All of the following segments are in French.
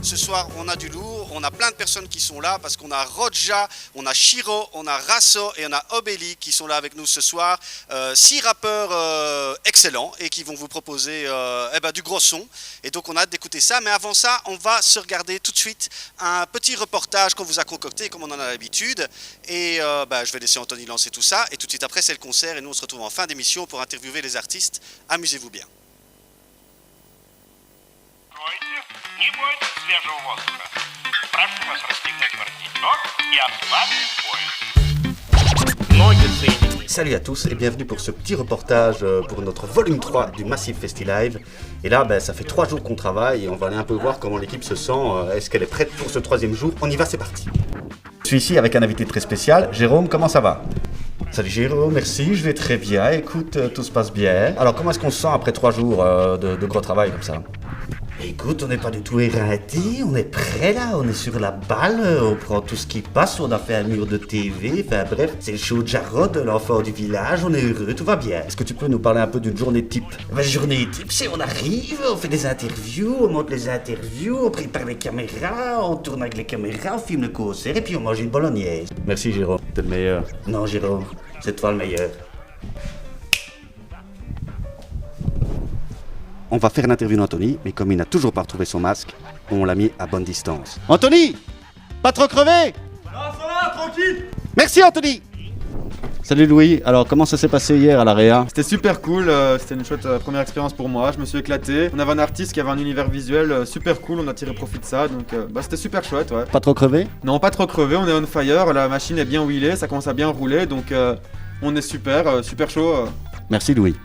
Ce soir, on a du lourd, on a plein de personnes qui sont là parce qu'on a Rodja, on a Shiro, on a Rasso et on a Obeli qui sont là avec nous ce soir. 6 rappeurs excellents et qui vont vous proposer du gros son. Et donc, on a hâte d'écouter ça. Mais avant ça, on va se regarder tout de suite un petit reportage qu'on vous a concocté comme on en a l'habitude. Et je vais laisser Anthony lancer tout ça. Et tout de suite après, c'est le concert. Et nous, on se retrouve en fin d'émission pour interviewer les artistes. Amusez-vous bien. Не бойтесь свежего воздуха. Прошу вас расстегнуть воротничок и ослабить пояс. Ноги соединить. Salut à tous et bienvenue pour ce petit reportage pour notre volume 3 du Massive Festi-Live. Et là, ça fait 3 jours qu'on travaille et on va aller un peu voir comment l'équipe se sent. Est-ce qu'elle est prête pour ce 3e jour? On y va, c'est parti. Je suis ici avec un invité très spécial. Jérôme, comment ça va? Salut Jérôme, merci, je vais très bien. Écoute, tout se passe bien. Alors, comment est-ce qu'on se sent après 3 jours de gros travail comme ça? Écoute, on n'est pas du tout éreinté, on est prêt là, on est sur la balle, on prend tout ce qui passe, on a fait un mur de TV, enfin bref, c'est le show de Jarod, l'enfant du village, on est heureux, tout va bien. Est-ce que tu peux nous parler un peu d'une journée type? Journée type, c'est on arrive, on fait des interviews, on monte les interviews, on prépare les caméras, on tourne avec les caméras, on filme le concert et puis on mange une bolognaise. Merci Jérôme, t'es le meilleur. Non Jérôme, c'est toi le meilleur. On va faire l'interview d'Anthony, mais comme il n'a toujours pas retrouvé son masque, on l'a mis à bonne distance. Anthony! Pas trop crevé? Non, ça va, tranquille! Merci Anthony! Salut Louis, alors comment ça s'est passé hier à l'Area? C'était super cool, c'était une chouette première expérience pour moi, je me suis éclaté. On avait un artiste qui avait un univers visuel super cool, on a tiré profit de ça, donc c'était super chouette, ouais. Pas trop crevé? Non, pas trop crevé, on est on fire, la machine est bien wheelée, ça commence à bien rouler, donc on est super, super chaud. Merci Louis.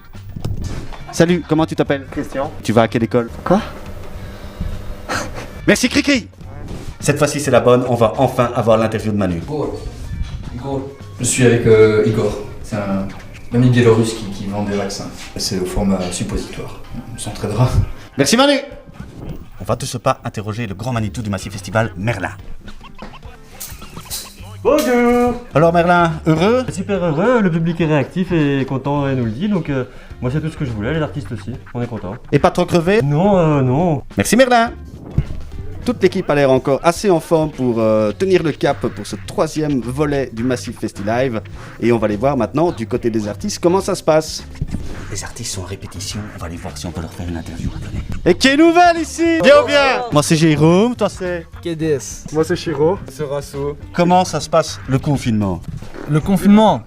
Salut, comment tu t'appelles? Christian. Tu vas à quelle école? Quoi? Merci Cricri! Cette fois-ci c'est la bonne, on va enfin avoir l'interview de Manu. Igor. Je suis avec Igor. C'est un ami biélorusse qui vend des vaccins. C'est au format suppositoire. On s'entraidera. Merci Manu! On va de ce pas interroger le grand Manitou du Massive Festival, Merlin. Bonjour! Alors Merlin, heureux? Super heureux, le public est réactif et content et nous le dit, donc moi c'est tout ce que je voulais, les artistes aussi, on est content. Et pas trop crevé? Non, non. Merci Merlin! Toute l'équipe a l'air encore assez en forme pour tenir le cap pour ce 3e volet du Massive Festi-Live. Et on va aller voir maintenant du côté des artistes comment ça se passe. Les artistes sont en répétition, on va aller voir si on peut leur faire une interview. Et qui est nouvelle ici? Bien ou bien? Moi c'est Jérôme, toi c'est? KDS. Moi c'est Shiro. C'est Rasso. Comment ça se passe le confinement? Le confinement.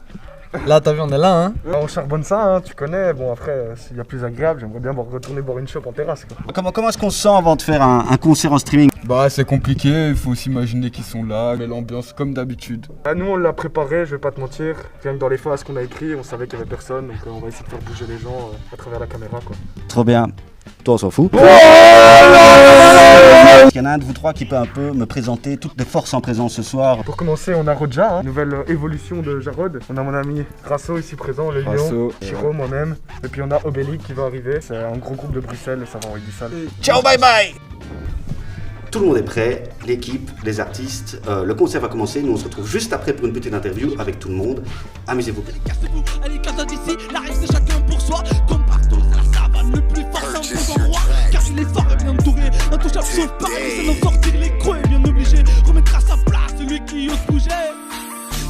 Là, t'as vu, on est là, hein. On charbonne ça, hein, tu connais. Bon après, s'il y a plus agréable, j'aimerais bien retourner boire une chope en terrasse, quoi. Comment est-ce qu'on se sent avant de faire un concert en streaming? Bah, c'est compliqué, il faut s'imaginer qu'ils sont là, mais l'ambiance comme d'habitude. Nous on l'a préparé, je vais pas te mentir. Rien que dans les phases qu'on a écrit, on savait qu'il y avait personne, donc on va essayer de faire bouger les gens à travers la caméra, quoi. Trop bien. Toi on s'en fout. Il y en a un de vous trois qui peut un peu me présenter toutes les forces en présence ce soir. Pour commencer, on a Rodja, hein, nouvelle évolution de Jarod. On a mon ami Rasso ici présent, le lion, Shiro, moi-même. Et puis on a Obeli qui va arriver. C'est un gros groupe de Bruxelles et ça va envoyer du sale. Ciao, bye bye. Tout le monde est prêt, l'équipe, les artistes. Le concert va commencer. Nous on se retrouve juste après pour une petite interview avec tout le monde. Amusez-vous. Cassez-vous, allez, casse d'ici. La règle c'est chacun pour soi. Comme partout, c'est la savane. Le plus fort, c'est un bon roi. Car il est fort et bien entouré. Intouchable sauf par c'est d'en sortir les crocs et bien obligé. Remettre à sa place celui qui ose bouger.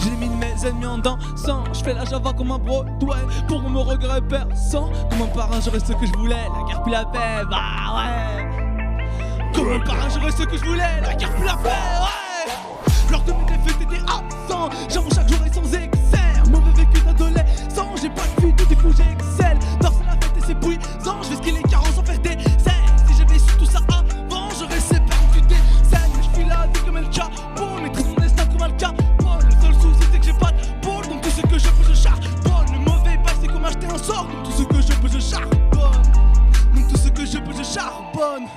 J'ai mis mes ennemis en dansant. Je fais la java comme un Broadway. Pour me regret perçant. Comme un parrain, j'aurais ce que je voulais. La guerre puis la paix, bah ouais. Comme un parrain, j'aurais ce que je voulais. La guerre puis la paix, ouais. Lors de mes défaites, t'étais absent. J'avoue, chaque jour est sans excès. Mauvais vécu d'adolescent. J'ai pas de vie, tout est cool, j'excelle. Danser la fête et c'est puissant. Je vais skier les carences sans faire des scènes. Si j'avais su tout ça avant, j'aurais perdu des scènes. Je suis là, dit comme El Chapo. Maîtrise mon destin comme Al Capone. Le seul souci, c'est que j'ai pas de bol. Donc tout ce que je peux, je charbonne. Le mauvais bail, c'est comme acheter un sort. Donc tout ce que je peux, je charbonne. Donc tout ce que je peux, je charbonne.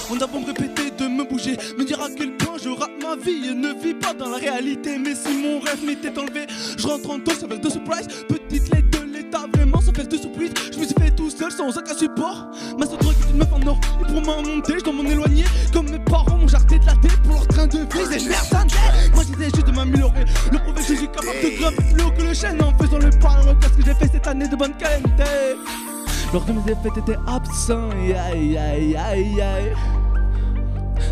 On a beau me répéter de me bouger, me dire à quel point je rate ma vie et ne vis pas dans la réalité. Mais si mon rêve m'était enlevé, je rentre en dose avec de surprise. Petite lettre de l'état, vraiment sans faire de surprise. Je me suis fait tout seul sans aucun support. Ma seule drogue est une meuf en or. Et pour m'en monter, je dois m'en éloigner. Comme mes parents m'ont jarté de la tête pour leur train de vie. Et personne n'aide. Moi j'essaie juste de m'améliorer. Le prouver que je suis capable de grimper plus haut que le chêne. En faisant le pas, regarde ce que j'ai fait cette année de bonne qualité. Lors de mes effets t'étais absent, aïe aïe aïe aïe.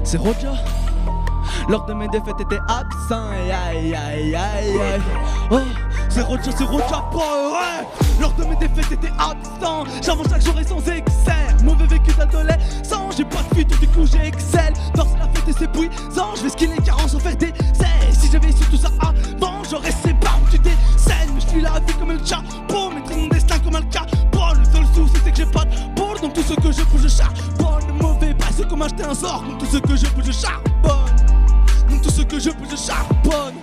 c'est Roger. Lors de mes défaites était absent, aïe aïe aïe aïe aïe. Oh, c'est Roger boy, ouais. Lors de mes défaites était absent. J'avance chaque jour et sans excès. Mauvais vécu d'adolescent, j'ai pas de fuite, du coup j'ai excel. Danse la fête et c'est puissant, je vais skier les carences sans faire des essais. Si j'avais su tout ça avant, j'aurais ces barres où tu décèles. Mais je suis la vie comme le chapeau, maîtrise mon destin comme un capot. Le seul souci c'est que j'ai pas de bourre, donc tout ce que je peux je charbonne. Le mauvais pas c'est comme acheter un sort, donc tout ce que je peux je charbonne. Donc tout ce que je peux je charbonne.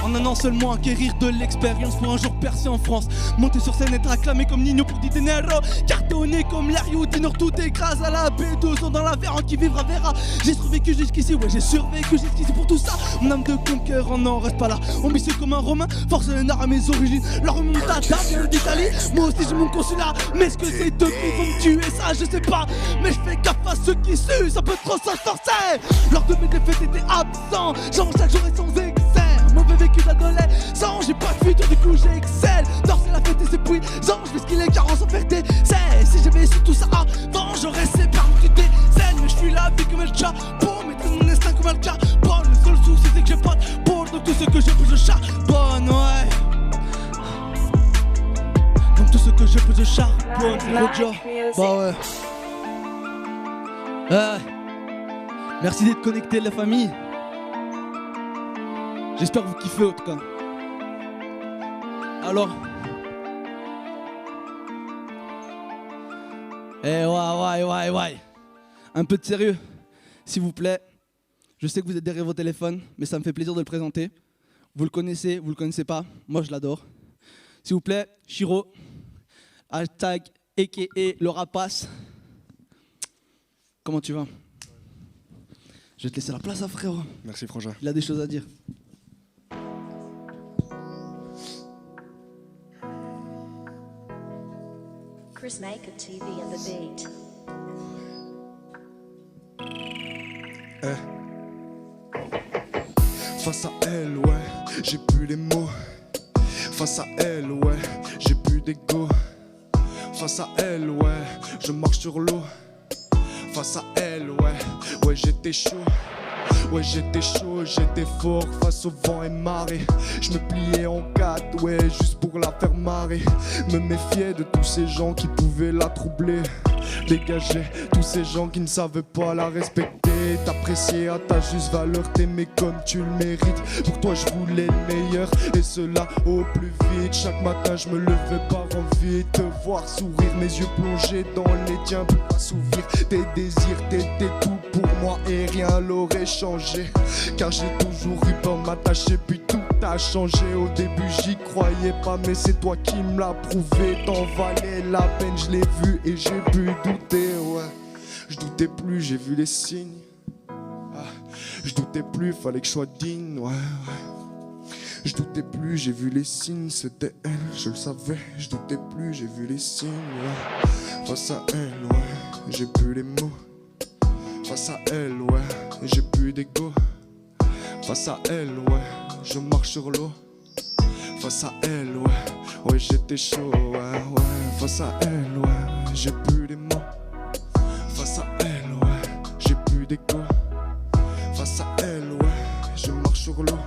En un an seulement acquérir de l'expérience pour un jour percer en France. Monter sur scène, être acclamé comme Nino pour Di Dinero. Cartonné comme Larry Dinor, tout écrase à la baie. 2 ans dans la verre, qui vivra verra. J'ai survécu jusqu'ici, ouais j'ai survécu jusqu'ici pour tout ça. Mon âme de conquérant n'en reste pas là. Ambitieux comme un Romain, force le nord à mes origines. Leur remontada vient d'Italie, moi aussi j'ai mon consulat. Mais est-ce que c'est eux qui vont me tuer, ça je sais pas. Mais je fais gaffe à ceux qui suent, ça peut trop se forcer. Lors de mes défaites était absent, j'avance chaque jour et sans excès. Mauvais vécu d'adolescent, j'ai pas de fuite, du coup j'ai excel. Danser la fête et c'est puissant, je vais skier les carences sans faire des essais. Si j'avais su tout ça avant, j'aurais ces barres où tu décèles. Mais je suis la vie comme un chapeau, maîtrise mon instinct comme un capot. Le seul souci c'est que j'ai pas de bourre, donc tout ce que je peux je charbonne, ouais. Donc tout ce que je peux je charbonne, Roger. Bah ouais. Merci d'être connectés la famille. J'espère que vous kiffez en tout cas. Alors. Ouais. Un peu de sérieux, s'il vous plaît. Je sais que vous êtes derrière vos téléphones, mais ça me fait plaisir de le présenter. Vous le connaissez pas. Moi, je l'adore. S'il vous plaît, Shiro. Hashtag aka le rapace. Comment tu vas? Je vais te laisser la place, frérot. Merci, frangin. Il a des choses à dire. Chris Maker TV and the beat. Face à elle, ouais, j'ai plus les mots. Face à elle, ouais, j'ai plus d'ego. Face à elle, ouais, je marche sur l'eau. Face à elle, ouais, j'étais chaud. Ouais, j'étais chaud, j'étais fort face au vent et marée. Je me pliais en 4, ouais, juste pour la faire marrer. Me méfiais de tous ces gens qui pouvaient la troubler. Dégager tous ces gens qui ne savaient pas la respecter. T'apprécier à ta juste valeur, t'aimer comme tu le mérites. Pour toi je voulais le meilleur et cela au plus vite. Chaque matin je me levais par envie de te voir sourire. Mes yeux plongés dans les tiens pour assouvir tes désirs. T'étais tout pour moi et rien l'aurait changé. Car j'ai toujours eu peur de m'attacher, puis tout a changé. Au début j'y croyais pas, mais c'est toi qui me l'as prouvé. T'en valais la peine, je l'ai vu et j'ai pu douter, ouais. Je doutais plus, j'ai vu les signes. Je doutais plus, fallait que je sois digne, ouais. Je doutais plus, j'ai vu les signes, c'était elle, je le savais. Je doutais plus, j'ai vu les signes, ouais. Face à elle, ouais, j'ai plus les mots. Face à elle, ouais, j'ai plus d'ego. Face à elle, ouais, je marche sur l'eau. Face à elle, ouais, j'étais chaud, ouais. Face à elle, ouais, j'ai plus les mots. Face à elle, ouais, j'ai plus d'ego. Face à elle, ouais, je marche sur l'eau.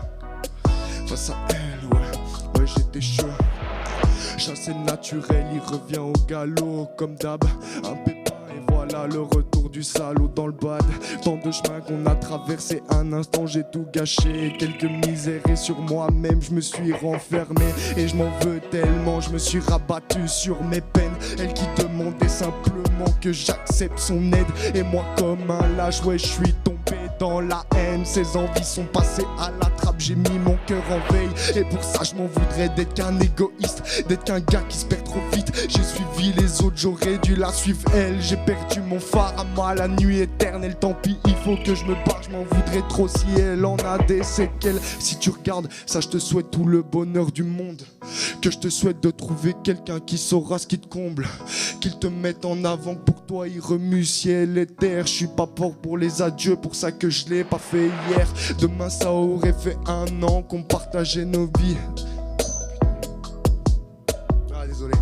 Face à elle, ouais, j'étais chaud. Chassé naturel, il revient au galop. Comme d'hab, un pépin et voilà le retour du salaud dans le bad. Tant de chemins qu'on a traversé, un instant j'ai tout gâché. Quelques misères et sur moi-même je me suis renfermé. Et je m'en veux tellement, je me suis rabattu sur mes peines. Elle qui demandait simplement que j'accepte son aide. Et moi comme un lâche, ouais je suis tombé dans la haine. Ses envies sont passées à la trappe, j'ai mis mon cœur en veille. Et pour ça je m'en voudrais d'être qu'un égoïste, d'être qu'un gars qui se perd trop vite. J'ai suivi les autres, j'aurais dû la suivre elle. J'ai perdu mon phare à moi, la nuit éternelle. Tant pis, il faut que je me barre, je m'en voudrais trop si elle en a des séquelles. Si tu regardes ça, je te souhaite tout le bonheur du monde. Que je te souhaite de trouver quelqu'un qui saura ce qui te comble, qu'il te mette en avant, pour toi il remue ciel et terre. Je suis pas fort pour les adieux, pour ça que je l'ai pas fait hier. Demain ça aurait fait 1 an qu'on partageait nos vies. Ah désolé.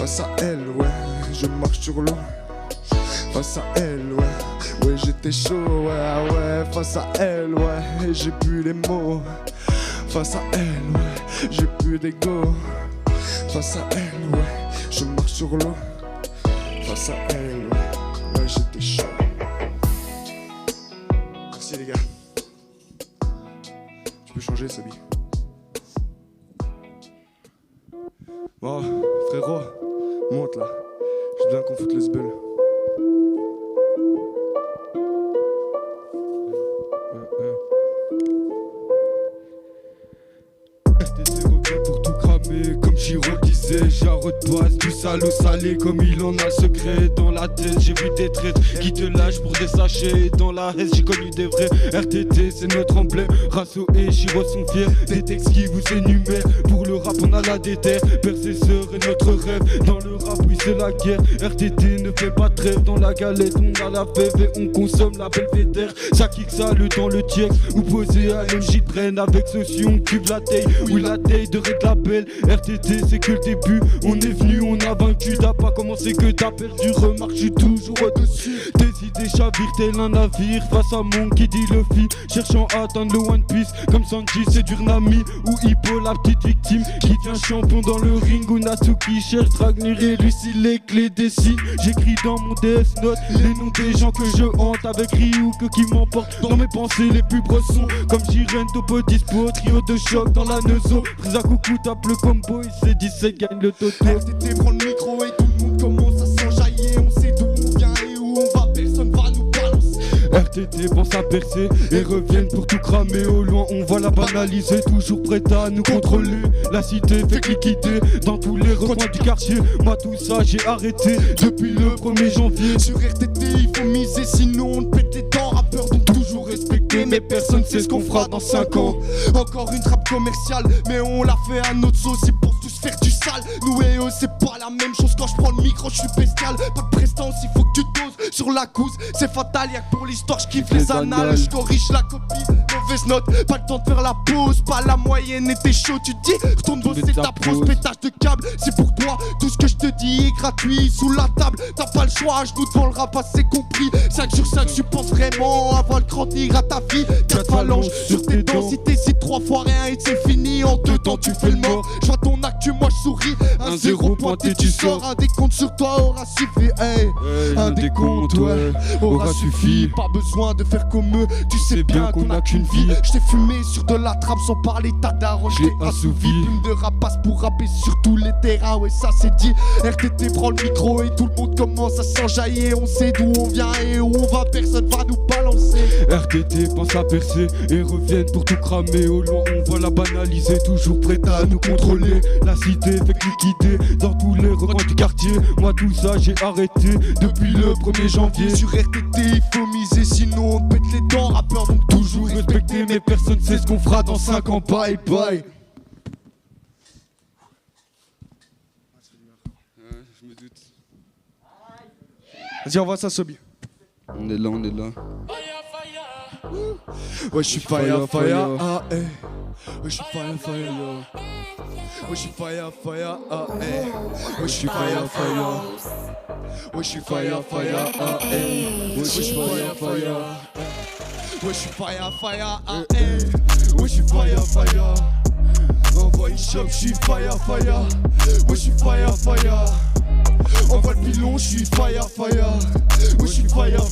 Face à elle, ouais, je marche sur l'eau. Face à elle, ouais, j'étais chaud, ouais, face à elle, ouais, j'ai plus les mots. Face à elle, ouais, j'ai plus d'ego. Face à elle, ouais, je marche sur l'eau. Face à elle, ouais, j'étais chaud. Merci les gars. Tu peux changer, Sobi. Bon, frérot, monte là. Je viens qu'on foute le sbeul. RTT revient pour tout cramer, comme Giro disait. Jarod passe du sale au salé, comme il en a le secret dans la tête. J'ai vu des traîtres qui te lâchent pour des sachets. Dans la haine, j'ai connu des vrais. RTT, c'est notre emblème. Rasso et Giro sont fiers. Des textes qui vous énumèrent. Pour le rap, on a la déterre. Percesseur est notre rêve. Dans le rap, oui, c'est la guerre. RTT ne fait pas de trêve. Dans la galette, on a la fève et on consomme la belvédère. Ça kick sale dans le tiex. Ou posé à l'MJ de Rennes. Avec ceci, on cube la taille. Oui, la taille de Red Label. RTT, c'est que le début. On est venu, on a vaincu. T'as pas commencé que t'as perdu. Remarque, je suis toujours au-dessus. Tes idées chavirent tel un navire. Face à mon qui dit Luffy. Cherchant à atteindre le One Piece. Comme Sanji, c'est dur Nami. Ou Hippo, la petite victime. Qui devient champion dans le ring. Ou Natsuki cherche Dragnir et lui, si les clés des signes. J'écris dans mon Death Note les noms des gens que je hante. Avec Ryuk qui m'emporte dans mes pensées les plus bressons. Comme Jiren, Topo Dispo, trio de choc dans la Neuzo. Frisa coucou, tape le combo, il s'est 17 gagne le toto. RTT prend le micro et tout le monde commence à s'enjailler. On sait d'où on vient et où on va, personne va nous balancer. RTT pense à percer et reviennent pour tout cramer. Au loin on va la banaliser, toujours prête à nous contrôler. La cité fait liquider dans tous les recoins du quartier. Moi tout ça j'ai arrêté depuis le 1er janvier. Sur RTT il faut miser sinon on pète les dents. Rappeur donc toujours respecté mais personne sait ce qu'on fera dans 5 ans. Encore une trappe commerciale mais on l'a fait à notre sauce. Ils pensent tous faire du sale. Nous et eux c'est pas la même chose. Quand je prends le micro je suis bestial. Pas de prestance il faut que tu doses. Sur la couze c'est fatal y'a que pour l'histoire je kiffe les annales. Je corrige la copie, mauvaise note. Pas le temps de faire la pause, pas la moyenne et t'es chaud. Tu te dis retourne bosser ta prose. Pétage de câble, c'est pour toi. Tout ce que je te dis est gratuit sous la table. T'as pas le choix, à genoux devant le rap, c'est compris. 5 sur 5 tu penses vraiment avant le grandir à ta vie. 4 phalanges sur tes dents. Si t'hésites 3 fois rien et c'est fini. En 2 temps tu fais le mort. Je vois ton actu, moi je souris. Un 0 pointé tu sors. Un décompte sur toi aura suffi. Hey. Un décompte ouais, aura suffi. Pas besoin de faire comme eux. Tu sais bien qu'on a qu'une vie. Je t'ai fumé sur de la trappe sans parler ta daronne. Je t'ai assouvi. Plume de rapace pour rapper sur tous les terrains. Ouais ça c'est dit. RTT prend le micro et tout le monde commence à s'enjailler. On sait d'où on vient et où on va. Personne va nous balancer. RTT pense à percer et reviennent pour tout cramer. Au loin on va la banaliser, toujours prête à nous contrôler. La cité fait liquider dans tous les recoins du quartier. Moi tout ça j'ai arrêté depuis le 1er janvier. Sur RTT il faut miser sinon on pète les dents. Rappeur donc toujours respecté mais personne sait ce qu'on fera dans 5 ans. Bye bye. Je me doute. Vas-y envoie ça Sobi. On est là, on est là. Ouais, je suis fire, ah, eh. Ouais, je suis fire, yo. Ouais, je suis fire, ah, eh. Ouais, je suis fire. Ouais, je suis fire, ah, eh. Ouais, je suis fire. Ouais, je suis fire, ah, eh. Ouais, je suis fire. Envoie une choc, je suis fire. Ouais, je suis fire. Envoie le pilon, je suis fire. Ouais, je suis fire.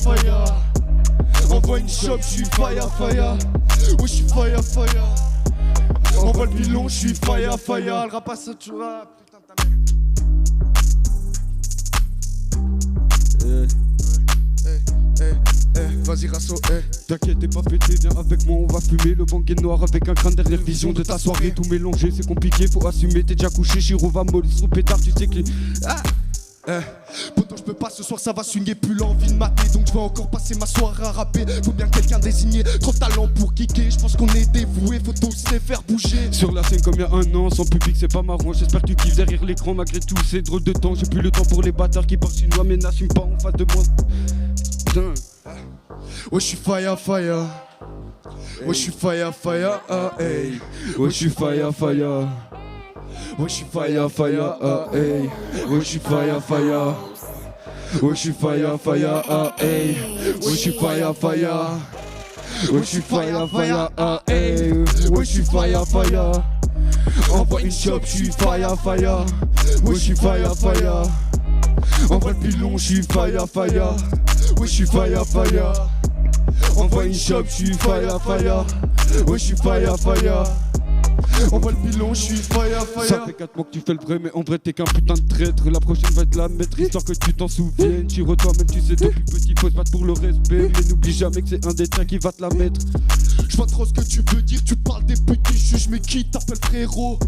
Envoie une choc, je suis fire. Ouais, je suis fire. Envoie le pilon, je suis fire. Le rap à ça, tu vois. Putain, ta mère. Vas-y Rasso, T'inquiète, t'es pas pété, viens avec moi, on va fumer. Le bang est noir avec un crâne derrière vision de ta soirée. Tout mélanger, c'est compliqué, faut assumer. T'es déjà couché, Chiro va mollir son pétard, tu sais que Poto je peux pas ce soir ça va swinguer. Plus l'envie de mater donc je vais encore passer ma soirée à rapper. Faut bien quelqu'un désigné, trop de talent pour kicker. Je pense qu'on est dévoué, faut tous les faire bouger. Sur la scène comme il y a un an, sans public c'est pas marrant. J'espère que tu kiffes derrière l'écran malgré tout ces drôles de temps. J'ai plus le temps pour les bâtards qui parlent chinois mais n'assument pas en face de moi. Putain. Ouais je suis fire. Ouais je suis fire, ah hey. Ouais je suis fire. Ouais, je suis fire, fire, ah, hey. Ouais, je suis fire, fire. Ouais, je suis fire, fire, ah, hey. Ouais, je suis fire, fire. Ouais, je suis fire, fire, ah, hey. Ouais, je suis fire, fire. Envoie une shop, je suis fire, fire. Ouais, je suis fire, fire. Envoie le pilon, je suis fire, fire. Ouais, je suis fire, fire. Envoie une shop, je suis fire, fire. Ouais, je suis fire, fire. Envoie le pilon, je suis fire, fire. Ça fait 4 mois que tu fais le vrai, mais en vrai t'es qu'un putain de traître. La prochaine va être la maîtrise, histoire que tu t'en souviennes. Tire toi-même, tu sais depuis petit, faut se battre pour le respect. Mais n'oublie jamais que c'est un des tiens qui va te la mettre. Je vois trop ce que tu veux dire, tu parles des petits juges, mais qui t'appelle frérot?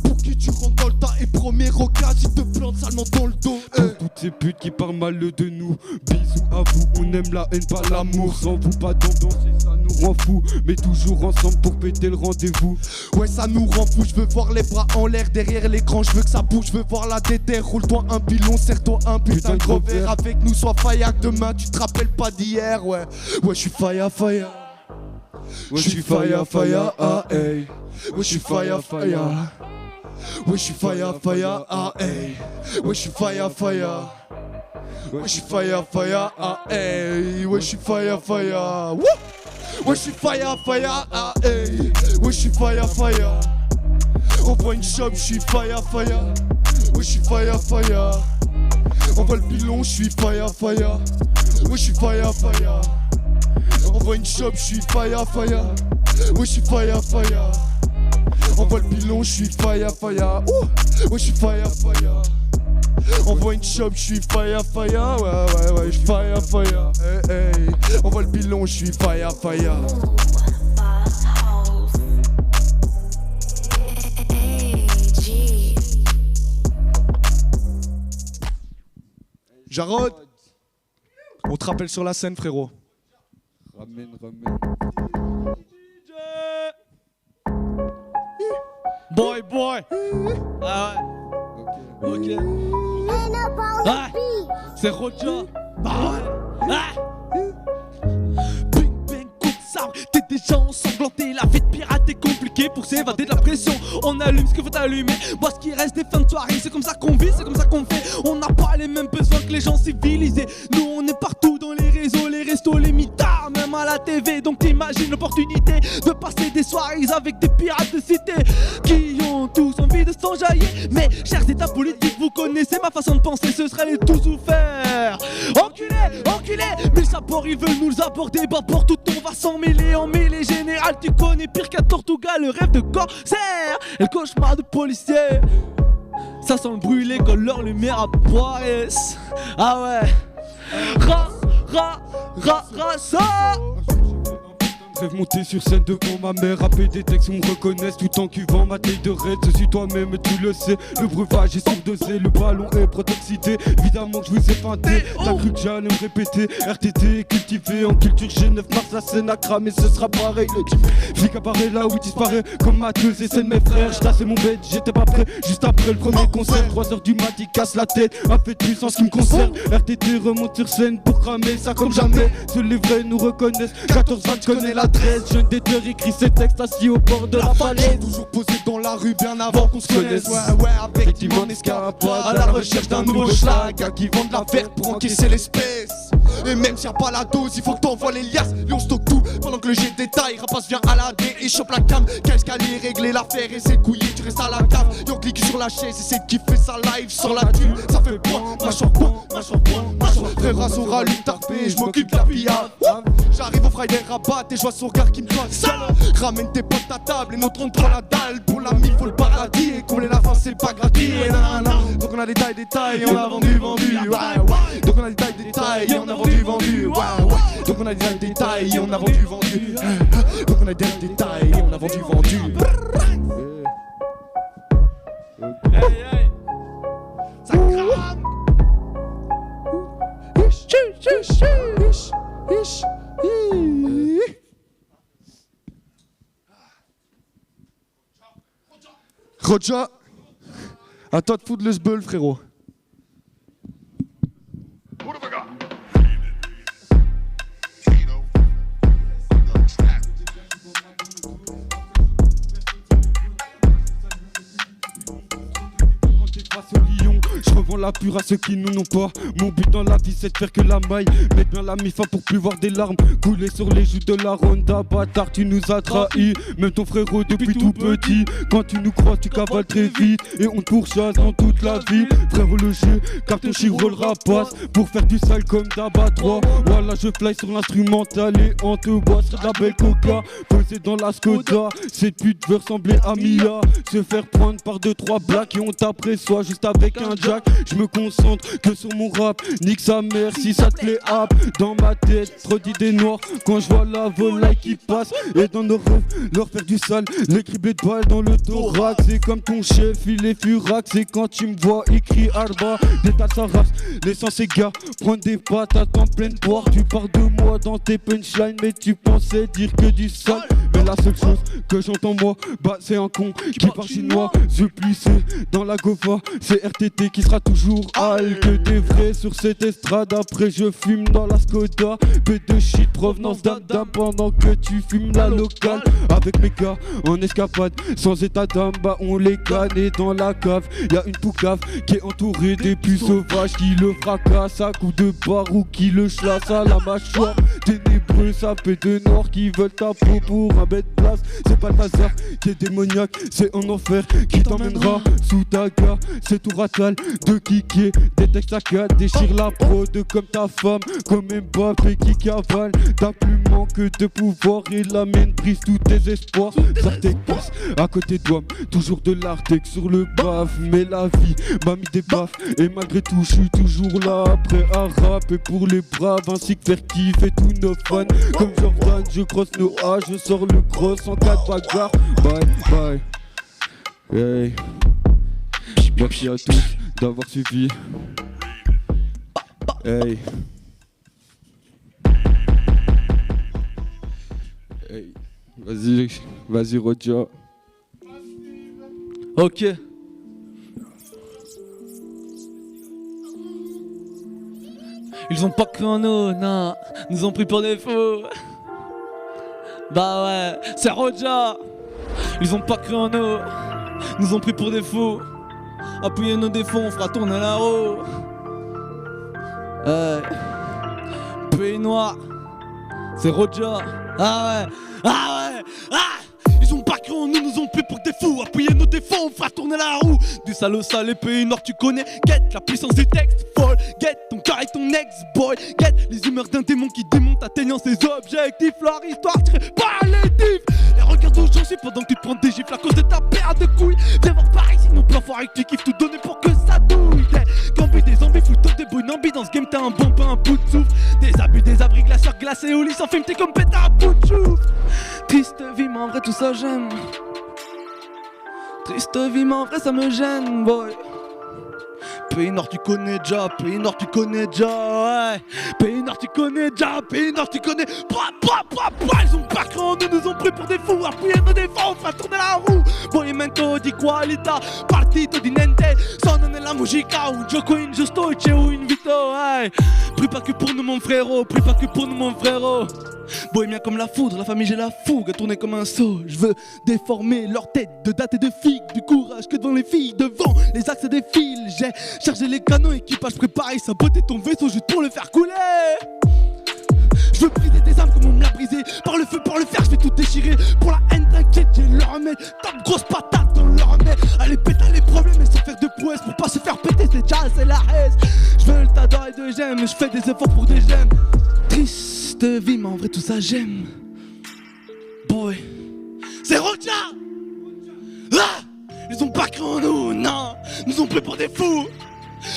Pour qui tu rentres dans le tas et premier occasion, il te plante salement dans le dos. Toutes ces putes qui parlent mal de nous, bisous à vous, on aime la haine, pas l'amour. Sans vous, pas d'ambiance et ça nous rend fous. Mais toujours ensemble pour péter le rendez-vous. Ouais, ça nous rend fou, je veux voir les bras en l'air derrière l'écran, je veux que ça bouge, je veux voir la déterre. Roule-toi un pilon, serre-toi un putain de gros verre. Avec nous, sois fire demain, tu te rappelles pas d'hier, ouais. Ouais, je suis fire, fire. Ouais, je suis fire, fire, ah, hey. Ouais, je suis fire, fire. Ouais, je suis fire, fire, ah, hey. Ouais, je suis fire, fire. Ouais, je suis fire, fire, ah, hey. Ouais, je suis fire, fire. Wouh! Ouais, je suis fire, fire, ah, hey. Ouais, je suis fire, fire. Envoie une shop, je suis fire, fire. Ouais, je suis fire, fire. Envoie le pilon, je suis fire, fire. Ouais, je suis fire, fire. Envoie une shop, je suis fire, fire. Ouais, je suis fire, fire. Envoie le pilon, je suis fire, fire. Ouh! Ouais, je suis fire, fire. Envoie une shop, je suis fire, fire. Ouais, je suis fire, fire. Hey, hey. Envoie le pilon, je suis fire, fire. Jarod, on te rappelle sur la scène, frérot. Ramène. Boy. Ah ouais. Ok. Ah, c'est Roger. Bah ouais. Ah. Bing bang, coup de sabre. T'es déjà ensanglanté. La vie de pirate est compliquée pour s'évader de la pression. On allume ce qu'il faut allumer. Moi, ce qui reste des fins de soirée. C'est comme ça qu'on vit, c'est comme ça qu'on fait. On n'a pas les mêmes besoins que les gens civilisés. Nous, on est partout dans les réseaux, les restos, les mitards, même à la TV. Donc t'imagines l'opportunité de passer des soirées avec des pirates de cité qui ont tous envie de s'enjailler. Mais chers états politiques, vous connaissez ma façon de penser, ce serait tout souffert. Enculé, mille sabords, ils veulent nous aborder. Bah pour tout, on va s'en mêler en mêlée générale. Tu connais pire qu'à Tortuga, le rêve de corsaire et le cauchemar de policier. Ça sent le brûlé quand leur lumière apparaisse. Ah ouais. Ça. Rêve monter sur scène devant ma mère, rapper des textes, on me reconnaisse tout en cuvant ma taille de raid. Je suis toi-même, tu le sais, le breuvage est surdosé, le ballon est protoxydé. Évidemment que je vous ai feinté, t'as cru que j'allais me répéter. RTT cultivé en culture G9 mars, la scène a cramé, ce sera pareil. Le type flic apparaît là où il disparaît, comme Mathieu et c'est de mes frères. J'tassais mon bed, j'étais pas prêt, juste après le premier concert. 3h du mat, il casse la tête, un fait de plus en ce qui me concerne. RTT remonte sur scène pour cramer ça comme jamais. Seuls les vrais nous reconnaissent, 14 ans, je connais la 13, jeune déter écrit ses textes assis au bord de la falaise. Toujours posé dans la rue bien avant qu'on se connaisse. Ouais, avec mon escarapade, à la recherche d'un nouveau schlag. Gars qui vendent la verte pour encaisser l'espèce. Et même s'il y a pas la dose, il faut que t'envoies les liasses. Et on stocke tout pendant que le jet détaille. Rapace vient à la D et chope la cam. Qu'escalier, régler l'affaire et c'est couillé, tu restes à la cave. Yo clique sur la chaise et c'est qui fait sa live sur la thune. Ça fait point, machin. Frère Azor allume tarpé, je m'occupe de la pillade. J'arrive au Friday Rabat et je vois son regard qui me passe. Ramène tes potes à table et notre on prend la dalle. Pour la mille faut le paradis et combler la fin c'est pas gratuit. Donc on a des tailles et on a vendu. Ouais. Donc on a des tailles et on a vendu. Ouais. Donc on a des tailles et on a vendu. Donc on a des tailles et on a vendu. Hey. Ça crame. Roger, à toi de foutre le sbeul, frérot. Je revends la pure à ceux qui n'en ont pas. Mon but dans la vie c'est de faire que la maille. Mettre bien la mifa pour plus voir des larmes couler sur les joues de la ronda. Bâtard tu nous as trahis. Même ton frérot depuis tout petit. Quand tu nous crois tu cavales très vite. Et on te pourchasse dans toute la vie. Frérot le jeu, carton chiro le rapace. Pour faire du sale comme d'abattoir. Voilà je fly sur l'instrumental et on te boit sur de la belle coca. Posé dans la Skoda. Cette pute veut ressembler à Mia. Se faire prendre par 2-3 blacks et on t'apprécie juste avec un jack. Je me concentre que sur mon rap. Nique sa mère si ça te plaît hap. Dans ma tête, trop d'idées noires. Quand je vois la volaille qui passe. Et dans nos rêves, leur faire du sale. Les criblés de balles dans le thorax. C'est comme ton chef, il est furax. Et quand tu me vois écrit Arba, détale sa race. Laissant ces gars prendre des patates en pleine poire. Tu parles de moi dans tes punchlines. Mais tu pensais dire que du sale. Mais la seule chose que j'entends moi, bah c'est un con qui parle chinois. Je plissé dans la Gova. C'est RTT qui sera toujours hal. Que t'es vrai sur cette estrade. Après je fume dans la Skoda. Peu de shit provenance d'Adam. Pendant que tu fumes la locale. Avec mes gars en escapade. Sans état d'âme bah on les canne. Et dans la cave y'a une poucave qui est entourée des puces sauvages. Qui le fracasse à coups de barre. Ou qui le chasse à la mâchoire. Ténébreux sapés de noir qui veulent ta peau pour un bête place. C'est pas le hasard qui est démoniaque. C'est un enfer qui t'emmènera sous ta gare. C'est tout ratal de kicker des textes à 4. Déchire la prod comme ta femme. Comme Mbappé qui cavale. T'as plus manque de pouvoir et la mienne brise tous tes espoirs. Zartek passe à côté de toi. Toujours de l'Artec sur le baf. Mais la vie m'a mis des baffes. Et malgré tout je suis toujours là. Prêt à rapper pour les braves. Ainsi que faire kiffer tous nos fans. Comme Jordan je crosse nos A. Je sors le cross en cas de bagarre. Bye bye. Hey. Merci à tous d'avoir suivi. Hey. Hey. Vas-y Roger. Ok. Ils ont pas cru en nous, non. Nous ont pris pour des fous. Bah ouais, c'est Roja. Ils ont pas cru en nous. Nous ont pris pour des fous. Appuyez nos défauts, on fera tourner la roue. Pays noir. C'est Roja. Ah ouais. Ah ouais. Ah. Ils ont pas cru en nous, nous ont pris pour des fous. Appuyez nos défauts, on fera tourner la roue. Du sale au sale, les pays noirs tu connais. Guette la puissance du texte folle. Guette ton cœur et ton ex-boy. Guette les humeurs d'un démon qui démonte atteignant ses objectifs. Leur histoire tirée par les tifs. Et regarde où j'en suis pendant que tu te prends des gifles à cause de ta paire de couilles. Viens voir Paris, sinon pas voir avec tu kiffes tout donner pour que ça douille. Gambi des zombies, foutant des bruits nambi. Dans ce game t'as un bon pain, un bout de souffle. Des abus, des abris glaceurs glacés au lit sans film, t'es comme pétard à bout de chouf. Triste vie, mais en vrai tout ça j'aime. Triste vie, mais en vrai ça me gêne, boy. Pays Nord tu connais déjà, Pays Nord tu connais déjà, ouais. Pays Nord tu connais déjà, Pays Nord tu connais. Ils ont pas cru en nous, nous ont pris pour des fous. Appuyez nos défauts, on fera tourner la roue. Movimento di qualità, partito di niente. Sono nella musica, un gioco ingiusto e c'è un invito, ouais. Prie pas que pour nous mon frérot, prie pas que pour nous mon frérot. Bohémien comme la foudre, la famille j'ai la fougue, à tourner comme un seau. Je veux déformer leur tête de date et de figue. Du courage que devant les filles, devant les axes des fils. J'ai chargé les canons, équipage préparé, saboter ton vaisseau juste pour le faire couler. Je veux briser tes âmes comme on me l'a brisé. Par le feu, par le fer, je vais tout déchirer. Pour la haine, t'inquiète, j'ai le remède. Tape grosse patate dans le remède. Allez, péter les problèmes et sans faire de prouesse. Pour pas se faire péter, c'est déjà, c'est la haine. Je veux le t'adore et de j'aime. Je fais des efforts pour des j'aime. Triste vie, mais en vrai tout ça j'aime. Boy, c'est Roja. Ah, ils ont pas cru en nous, non. Nous ont pris pour des fous.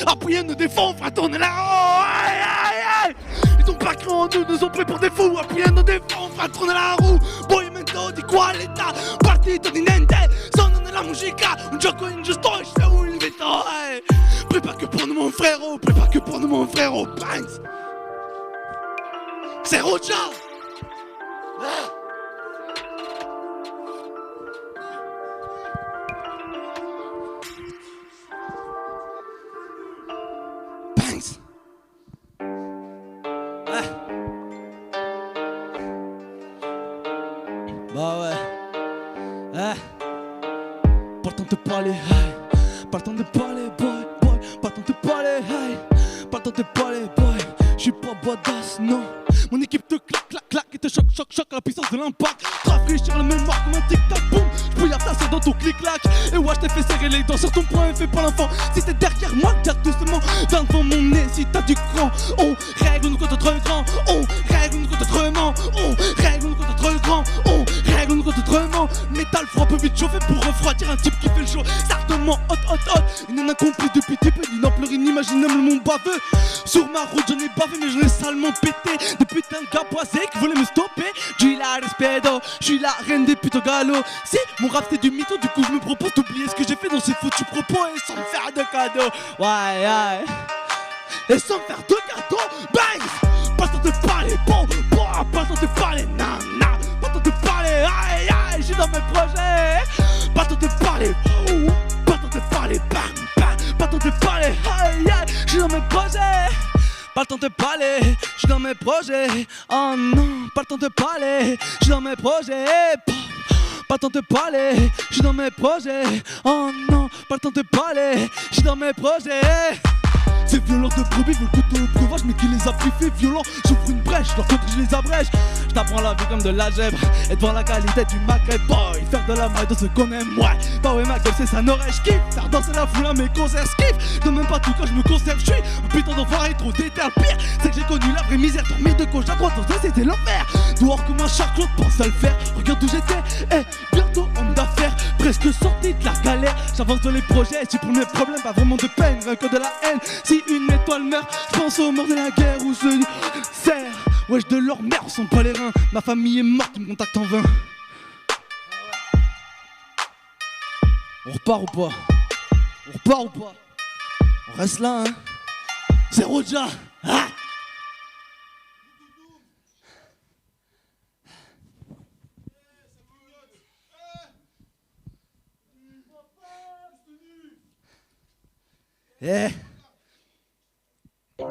Appuyez nos défauts, on fera tourner la roue. Aïe, aïe, aïe. Ils ont pas cru en nous, nous ont pris pour des fous. Appuyez nos défauts, on fera tourner la roue. Movimento di qualità, partito di niente. Sono nella musica, un gioco ingiusto e je fais un invito. Prie pas que pour nous mon frérot, prie pas que pour nous mon frérot. Banks. C'est Roja. Ah. Banks. Ah. Bah ouais. Ah. Pas le temps de te parler. Pas le temps de parler, boy. Pas le temps de parler, hey. Pas le temps de parler, boy. J'suis pas badass, non. Mon équipe te claque, claque, claque et te choque, choque, choque à la puissance de l'impact. Rafraîchir le mémoire comme un tic-tac, boum. J'bouille à tasser dans ton clic-clac. Et ouais, j't'ai fait serrer les dents sur ton point et fais pas l'enfant. Si t'es derrière moi, garde doucement. Viens devant mon nez si t'as du cran. On règle nous contre trop grand. On règle nous contre autrement. On règle nous contre trop grand. On règle nous contre autrement. Métal froid peut vite chauffer pour refroidir un type qui fait le show. Sartement hot, hot, hot. Une nana accomplie depuis tes peu d'une ampleur inimaginable, mon baveux. Sur ma route, j'en ai bavé, mais j'en ai salement pété. Des putains de gars boisés qui voulaient me stopper. J'suis la respedo, j'suis la reine des putains galos. Si mon rap c'est du mytho, du coup je me propose d'oublier ce que j'ai fait dans ces foutus propos et sans me faire de cadeaux. Ouais, ouais. Et sans me faire de cadeaux, bang. Pas le temps de parler, bon, pas le temps de parler, nana. Pas le temps de parler, aïe, aïe, j'suis dans mes projets. Pas le temps de parler, oh, pas le temps de parler, bam, bam. Pas le temps de parler, aïe, aïe, j'suis dans mes projets. Pas le temps de parler, j'suis dans mes projets. Oh non, pas le temps de parler, j'suis dans mes projets. Pas le temps de parler, j'suis dans mes projets. Oh non, pas le temps de parler, j'suis dans mes projets. Ces violeurs de brebis veulent le couteau au breuvage, mais qui les a plus fait violents. J'ouvre une brèche, leur contre je les abrège. J't'apprends la vie comme de l'algèbre et devant la qualité du Maghreb. Boy, faire de la maille de ce qu'on aime, ouais. Bah ouais, Maghreb c'est ça n'aurait j'kiffe. Faire danser la foule à mes concerts, j'kiffe. Je donne même pas tout quand je me conserve, j'suis un putain d'enfoiré trop déter. Le pire, c'est que j'ai connu la vraie misère. Dormi de gauche à droite, dans c'était l'enfer. Dehors comme un chat, Claude pense à le faire. Regarde où j'étais, bientôt homme d'affaires. Presque sorti de la galère, j'avance dans les projets. Si pour mes problèmes, pas vraiment de peine, rien que de la haine. Si une étoile meurt, j'pense aux morts de la guerre où se serre. Wesh de leur merde, sont pas les reins. Ma famille est morte, ils me contactent en vain. On repart ou pas? On repart ou pas? On reste là, hein? C'est Roja, ah! Eh,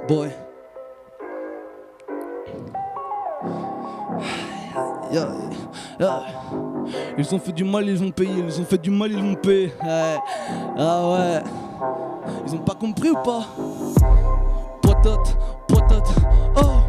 boy. Yeah, yeah. Ils ont fait du mal, ils ont payé. Ils ont fait du mal, ils l'ont payé. Ah ouais. Ils ont pas compris ou pas? Poitote, poitote. Oh.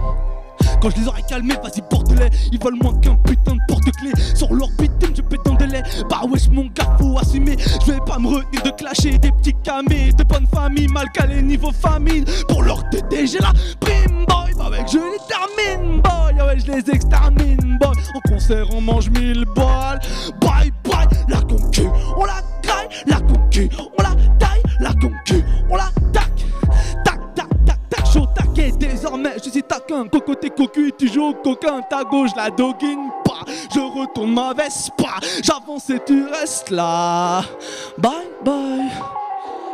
Quand je les aurais calmés, vas-y porte-les. Ils veulent moins qu'un putain de porte-clés. Sur leur bitume, je pète dans des laits. Bah wesh mon gars, faut assumer. Je vais pas me retenir de clasher des petits camés. De bonne famille, mal calé niveau famine. Pour leur tété, j'ai la prime boy. Bah mec, je les termine boy. Ah ouais, je les extermine boy. En concert, on mange 1000 balles. Bye bye, la concu, on la graille. La concu, on la taille. La concu, on la tac. Chaud taquet, désormais je suis taquin. Cocoté cocu, tu joues au coquin. Ta gauche la doguine pas. Je retourne ma veste pas. J'avance et tu restes là. Bye bye.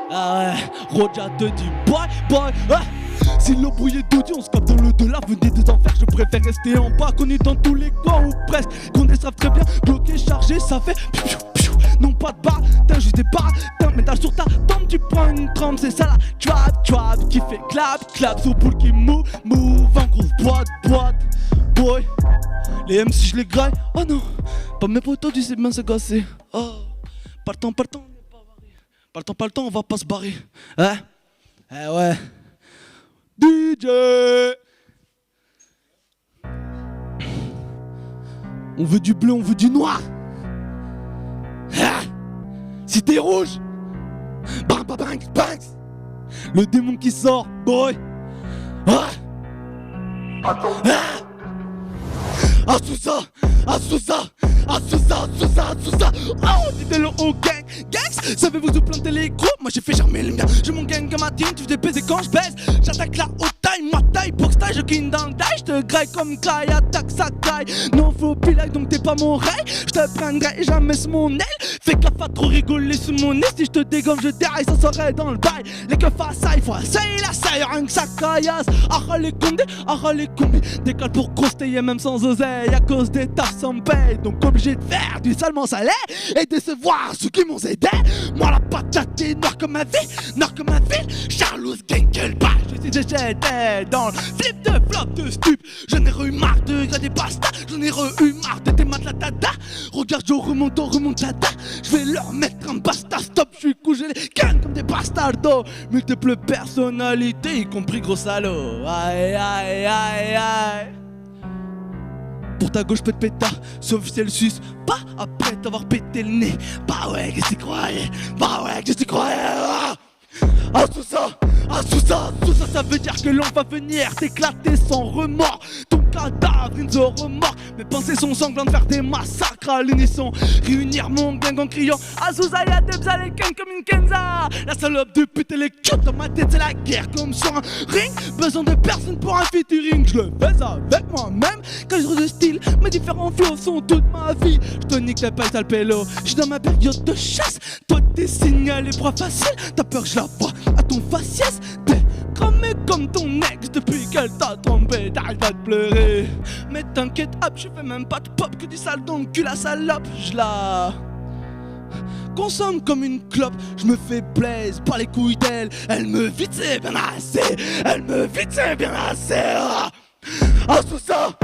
Ah ouais, Roja te dit bye bye. Si l'eau brouillée d'Audi, on se capte dans le delà. Venez des enfers, je préfère rester en bas. Connu dans tous les coins ou presque. Qu'on savent très bien, bloqué, chargé, ça fait piou, piou, piou. Non pas de barre, t'as juste des barres. T'as un métal sur ta tombe, tu prends une trempe. C'est ça la trap, trap qui fait clap, clap. Sur boule qui move, move. En grosse boîte, boîte. Boy, les MC je les graille. Oh non, pas mes potos, tu sais bien se casser. Oh, pas le temps, pas le temps, on n'est pas varié. Pas le temps, on va pas se barrer. Hein? Eh ouais. DJ, on veut du bleu, on veut du noir. Ah, Cité rouge. Bang bang bang bang. Le démon qui sort, boy. Ah. Ah. Asusa, Asusa, Asusa, Asusa, Asusa. Oh, dites-le au gang, gangs. Savez-vous où planter les gros? Moi j'ai fait germer le mien. J'ai mon gang comme ma team, tu fais des baiser quand je baisse. J'attaque la haute taille, ma taille, box taille, je king dans le die. J'te graille comme Kai, attaque sa taille. Non, faut pilage donc t'es pas mon rail. J'te prendrai jamais sous mon aile. Fais gaffe à trop rigoler sous mon nez. Si j'te dégomme, je déraille, ça serait dans le bail. Les keufs à ça, il faut essayer la saille, rien que ça caillasse. Arra les condés, arra les combis. Décale pour croustiller même sans oseille. À cause des tafs sans paye, donc obligé de faire du salement salé et décevoir ceux qui m'ont aidé. Moi la patate est noire comme ma vie, noire comme ma ville. Charlotte Genkelbach, j'étais dans le flip de flop de stup. J'en ai eu marre de grader pasta, j'en ai eu marre de tes matelas ratatata. Regarde, je remonte en remontada. Je vais leur mettre un basta stop. Je suis couché les cannes comme des bastardos. Multiples personnalités, y compris gros salaud. Aïe aïe aïe aïe. Pour ta gauche, pète pétard, sauf si elle suce pas après t'avoir pété le nez. Bah ouais, qu'est-ce que tu croyais? Bah ouais, qu'est-ce que tu croyais? Ah, tout ça, ça veut dire que l'on va venir t'éclater sans remords. Ton cadavre, in the remords. Mes pensées sont sanglantes, faire des massacres à l'unisson. Réunir mon gang en criant Azusa ya Debza les ken comme une Kenza. La salope de pute elle est cute, dans ma tête c'est la guerre comme sur un ring. Besoin de personne pour un featuring. Je le fais avec moi-même. Quand je de style, mes différents flows sont toute ma vie. Je te nique les pelles sale pélo. J'suis dans ma période de chasse. Toi t'es signalé bras facile. T'as peur que je la vois à ton faciès. T'es cramé comme ton ex depuis qu'elle t'a trompé. T'arrêtes pas de pleurer. Mais t'inquiète hop, je fais même pas de pop. Que du sale dans le cul la salope. Je la consomme comme une clope. Je me fais plaisir par les couilles d'elle. Elle me vite c'est bien assez. Elle me vite c'est bien assez. Ah tout ça.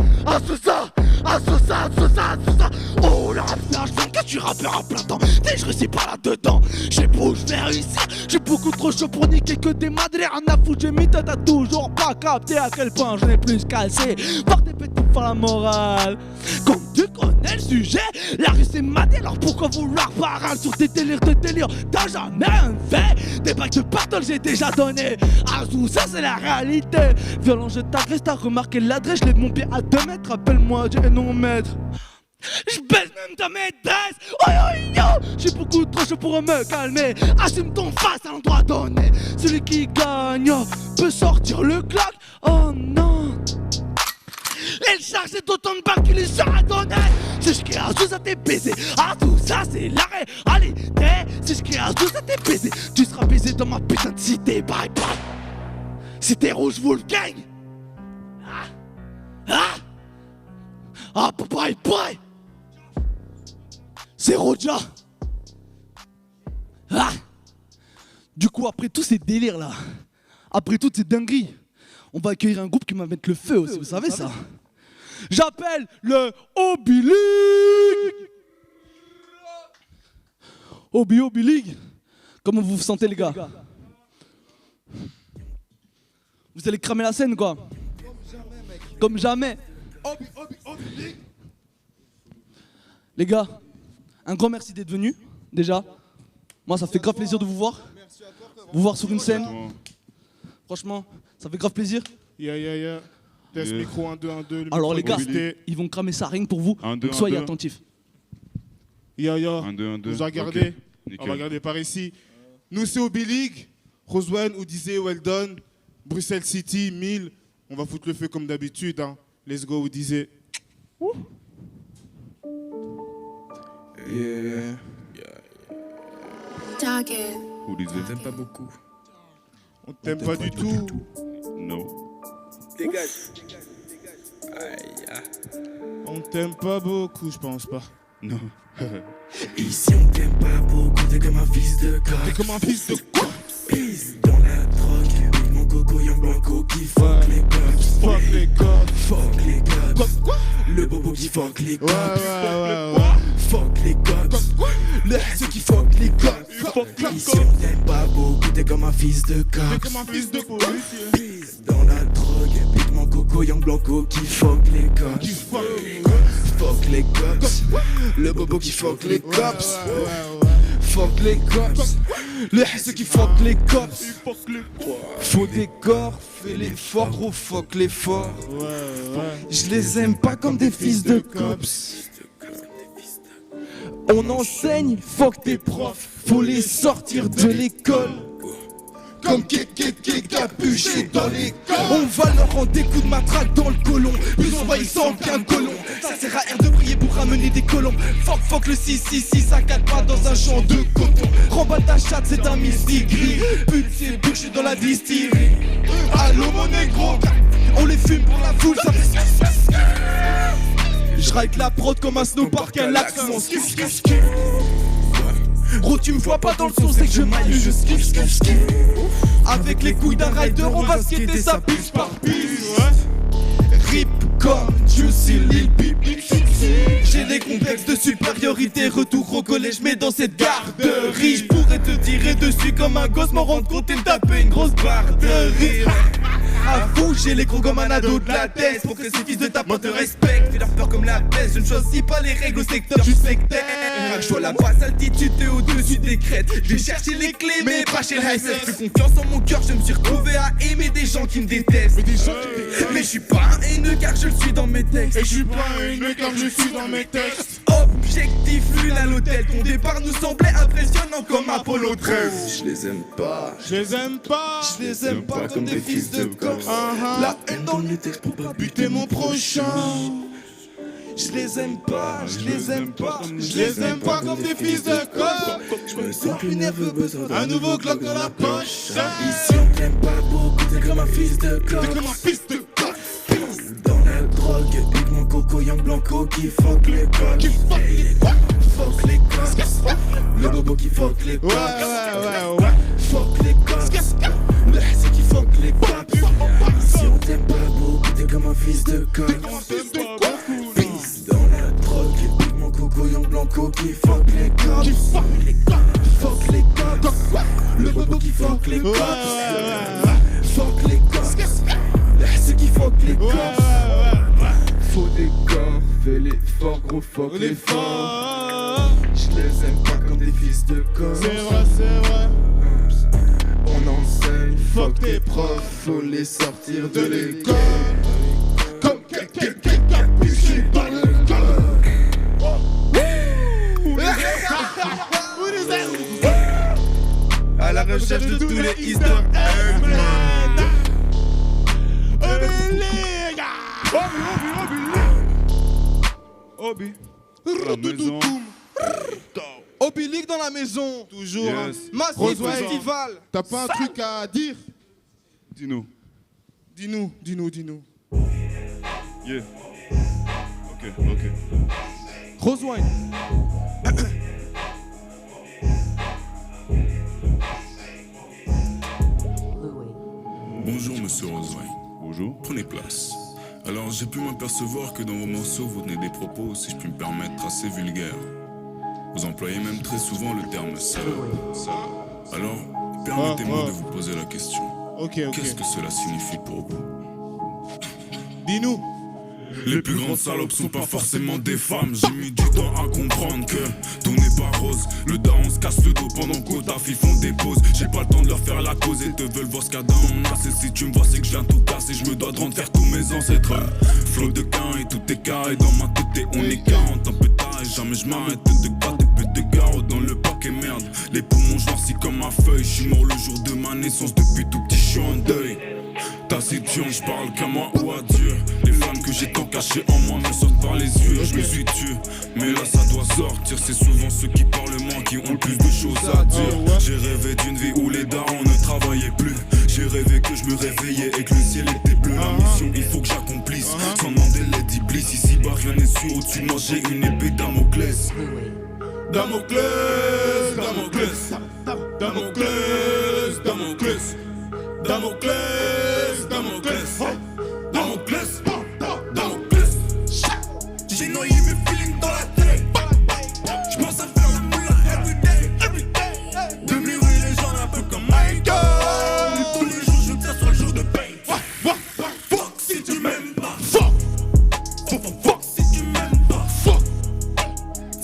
Oh le rap je viens que tu rappeurs à plein temps. T'es je réussis pas là-dedans. J'sais pas où je vais réussir. J'suis beaucoup trop chaud pour niquer que des madres. Rien à foutre, j'ai mis t'as toujours pas capté à quel point j'en ai plus cassé. Par des petits pour la morale. Comme tu connais le sujet, la rue c'est madé. Alors pourquoi vouloir parler sur tes délires de délire? T'as jamais rien fait. Des bacs de battle j'ai déjà donné. Azou ça c'est la réalité. Violent je t'agresse, t'as remarqué l'adresse. J'lève mon pied à 2 mètres, appelle-moi Dieu et non maître. J'baisse même ta maîtresse. Oh yo yo. J'suis beaucoup trop chaud pour me calmer. Assume ton face à l'endroit donné. Celui qui gagne peut sortir le claque. Oh non. Elle charge d'autant de balles qu'il lui sera donné. Si je crie à tout ça t'es baisé. Ah tout ça c'est l'arrêt. Allez t'es. Si je crie à tout ça t'es baisé. Tu seras baisé dans ma putain de cité. Bye bye. Cité rouge Wolfgang. Ah bye bye. C'est Roja. Du coup après tous ces délires là, après toutes ces dingueries, on va accueillir un groupe qui va mettre le feu aussi, vous savez ça. J'appelle le Obi League. Obi League. Comment vous vous sentez les gars? Vous allez cramer la scène quoi? Comme jamais. Les gars, un grand merci d'être venus, déjà. Moi, ça fait grave plaisir de vous voir. Vous voir sur une scène. Franchement, ça fait grave plaisir. Yeah. Test micro 1, 2, 1, 2. Alors les gars, ils vont cramer ça rien que pour vous. Donc soyez attentifs. Yeah. 1, 2, 1, 2. Vous regardez. Okay. On va regarder par ici. Nous, c'est Obi League. Roswell, Odyssey, well done. Bruxelles City, 1000. On va foutre le feu comme d'habitude. Hein. Let's go, Odyssey. Yeah. Target. Odyssey, t'aimes pas beaucoup. On t'aime pas du tout. Non. Dégage. On t'aime pas beaucoup, je pense pas. Non. Ici on t'aime pas beaucoup, t'es comme un fils de cop. T'es comme un fils de quoi? Pisse dans la drogue. Mon coco Young Blanco qui fuck les cops. Fuck les cops. Fuck les cops. Quoi? Le bobo qui fuck les cops. Ouais. Fuck les cops. Ceux qui fuck les cops. Ici on t'aime pas beaucoup, t'es comme un fils de cop. T'es comme un fils de policier. Pisse dans la drogue. Pique mon coco Young Blanco qui fuck les cops. Qui fuck les cops. Fuck les cops. Le bobo qui fuck les cops. Fuck les cops. Ceux qui fuck les cops. Faut des corps, fais l'effort, gros fuck l'effort. Je les aime pas comme des fils de cops. On enseigne, fuck tes profs. Faut les sortir de l'école. Comme Kéké capuché dans les cols. On va leur rendre des coups de matraque dans le colon. Plus envahissant qu'un colon. Ça sert à rien de prier pour ramener des colombes. Fuck le 666, ça cale pas dans un champ de coton. Remballe ta chatte, c'est un mystique gris. Pute, c'est bouché dans la distillerie. Allô mon négro, on les fume pour la foule, ça fait. Je ride la prod comme un snowpark, un lac sur mon skiff. Gros tu me vois pas dans le son, c'est que je maille, je skiff. Avec les couilles d'un rider, on va skater sa piste par piste. Rip comme Juicy Lil Peep. J'ai des complexes de supériorité, retour au collège mais dans cette garderie. Je pourrais te tirer dessus comme un gosse, m'en rendre compte et me taper une grosse barre de rire. À fou, j'ai les gros comme un ado de la tête. Pour que ces fils de tapant te respectent, fais leur peur comme la peste. Je ne choisis pas les règles au secteur, je suis sectaire. Je vois la basse altitude, t'es au-dessus des crêtes. Je vais chercher les clés, mais pas chez le HSF. Plus confiance en mon cœur, je me suis retrouvé à aimer des gens qui me détestent. Mais je suis pas un haineux car je le suis dans mes textes. Et je suis pas un haineux car je suis dans mes textes. Objectif lune à l'hôtel, ton départ nous semblait impressionnant comme Apollo 13. Je les aime pas, je les aime pas, je les aime pas comme des fils de corps. La haine dans les textes pour pas buter mon prochain. Je les aime pas, je les aime pas, je les aime pas comme des fils de corps. Je me sens plus nerveux, besoin d'un nouveau Glock dans la poche. Ici on t'aime pas beaucoup, t'es comme un fils de corps. T'es comme un fils de corps. Dans la drogue, pique mon coco, Young Blanco qui fuck les coques. Qui fuck les coques. Fuck les coques. Le bobo qui fuck les coques. Ouais. Fuck les coques. C'est qui fuck les coques. Si on t'aime pas beaucoup, t'es comme un fils de coq. Fils dans la drogue, pique mon coco, Young Blanco qui fuck les coques. Qui fuck les coques. Fuck les coques. Le bobo qui fuck les coques. Fuck les coques. C'est qui fuck les coques. Faut des corps, fais l'effort, gros fuck les forts. Je les aime pas comme des fils de corps. C'est vrai. On enseigne, fuck tes profs, faut les sortir de l'école. Comme quelqu'un capuché dans le coq. À la recherche de tous les easter eggs. Obi. La maison. Obilique dans la maison. Toujours. Yes. Massive Festival. T'as pas un truc à dire? Dis-nous. Dis-nous. Yeah. Ok. Rosewine. Bonjour monsieur Rosewine. Bonjour. Prenez place. Alors j'ai pu m'apercevoir que dans vos morceaux vous tenez des propos, si je puis me permettre, assez vulgaires. Vous employez même très souvent le terme salope. Alors, permettez-moi de vous poser la question. Ok. Qu'est-ce que cela signifie pour vous? Dis-nous. Les plus grandes salopes sont pas forcément des femmes. J'ai mis du temps à comprendre que tout n'est pas rose. Le daron se casse le dos pendant qu'au taf ils font des pauses. J'ai pas le temps de leur faire la cause et te veulent voir ce qu'il y a dans mon as. Et si tu me vois c'est que je viens tout casser. Je me dois de rendre faire tous mes ancêtres. Flot de quin et tout est carré dans ma tête et on est 40 un peu tard et jamais je m'arrête de battre des putes de garrot dans le paquet merde. Les poumons noircis comme ma feuille. Je suis mort le jour de ma naissance, depuis tout petit je suis en deuil. Taciturne, je parle qu'à moi ou à Dieu. Les flammes que j'ai tant cachées en moi me sortent par les yeux. Je me suis tué, mais là ça doit sortir. C'est souvent ceux qui parlent moins qui ont le plus de choses à dire. J'ai rêvé d'une vie où les darons ne travaillaient plus. J'ai rêvé que je me réveillais et que le ciel était bleu. La mission il faut que j'accomplisse, sans demander l'aide d'Iblis. Ici bas rien n'est sûr, au-dessus de moi j'ai une épée Damoclès. Damoclès, Damoclès, Damoclès, Damoclès, Damoclès, Damoclès, Damoclès, Damoclès. J'ai noyé mes feelings dans la tête. J'pense à faire la moula everyday. De mûrir les gens un peu comme Michael. Tous les jours je me tiens sur le jour de paye. Fuck si tu m'aimes pas. Fuck si tu m'aimes pas.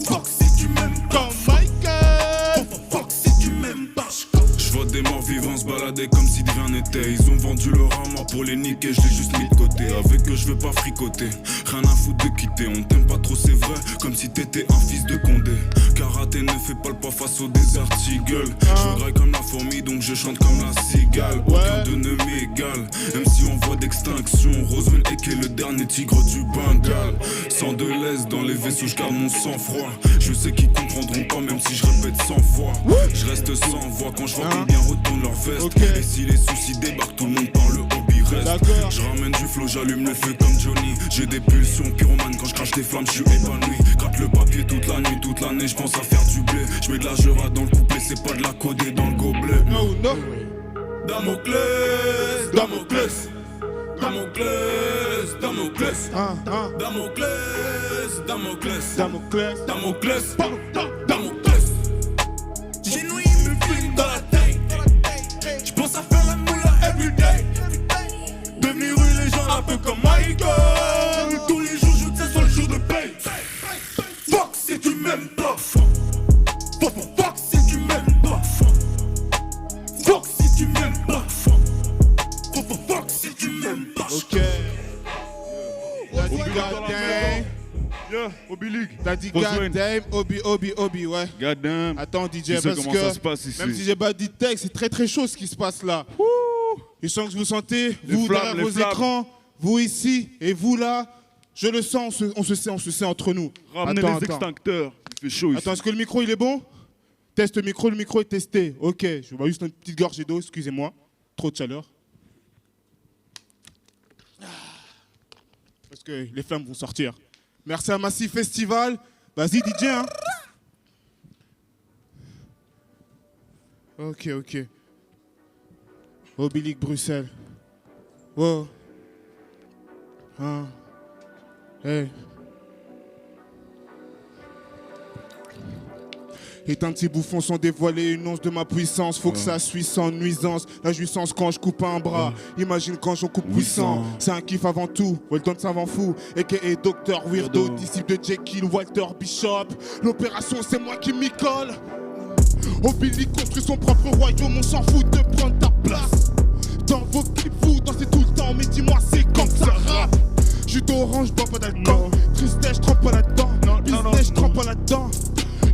Fuck si tu m'aimes pas. Comme Michael. Fuck si tu m'aimes pas. J'vois des morts vivants se balader comme si de rien n'était. Ils ont vendu leur âme, moi pour les niquer, je l'ai juste mis de côté. Avec eux je veux pas fricoter, rien à foutre de quitter. On t'aime pas trop c'est vrai, comme si t'étais un fils de Condé. Karaté ne fait pas le pas face au désert Eagle. Je graille comme la fourmi donc je chante comme la cigale. Aucun de ne m'égale, même si on voit d'extinction. Rosewell Eke le dernier tigre du Bengale. Sans de l'aise dans les vaisseaux, je garde mon sang-froid. Je sais qu'ils comprendront pas même si je répète 100 fois. Je reste sans voix quand je vois combien retournent leur veste. Et si les soucis débarquent, tout le monde parle hobby reste. Je ramène du flow, j'allume le feu comme Johnny. J'ai des pulsions pyromane, quand je crache des flammes, je suis épanoui. Gratte le papier toute la nuit, toute l'année, je pense à faire du blé. Je mets de la jura dans le couplet, c'est pas de la codée dans le gobelet. No. Damoclès, Damoclès, Damoclès, Damoclès, Damoclès, Damoclès, Damoclès, Damoclès, Damoclès. J'ai noyé le film dans la tête. J'pense à faire la moula everyday. Devenir une légende un peu comme Michael. Tous les jours je tiens sur le jour de paye. Fuck si tu m'aimes pas. Fuck si tu m'aimes pas. Fuck si tu m'aimes pas. Fuck si tu m'aimes pas. Ok. T'as dit goddamn. Yeah, Obi League. T'as dit goddamn, Obi, ouais. Goddamn. Attends DJ, Tu sais parce comment que ça se passe ici. même si j'ai pas dit de texte, c'est très très chaud ce qui se passe là. Je sens que vous sentez, vous flammes, derrière les vos flammes. écrans, vous ici et vous là. Je le sens, on se sait entre nous. Ramenez les extincteurs. Il fait chaud ici. Attends, est-ce que le micro il est bon? Teste le micro est testé. Ok, je vais juste une petite gorgée d'eau, excusez-moi. Trop de chaleur. Parce que les flammes vont sortir. Merci à Massif Festival. Vas-y DJ hein. Ok. Obi League Bruxelles. Wow. Hey. Éteins de ces bouffons sans dévoiler une once de ma puissance. Faut que ça suisse sans nuisance. La jouissance quand je coupe un bras. Imagine quand j'en coupe puissant. C'est un kiff avant tout. Welton savant fou. A.K.A. Dr. Weirdo. Disciple de Jekyll, Walter Bishop. L'opération c'est moi qui m'y colle. Obi League construit son propre royaume. On s'en fout de prendre ta place. Dans vos clips vous dansez tout le temps. Mais dis-moi c'est quand que ça rappe. Jus d'orange, bois pas d'alcool. Tristesse, je trempe pas là-dedans. Business, je trempe pas là-dedans.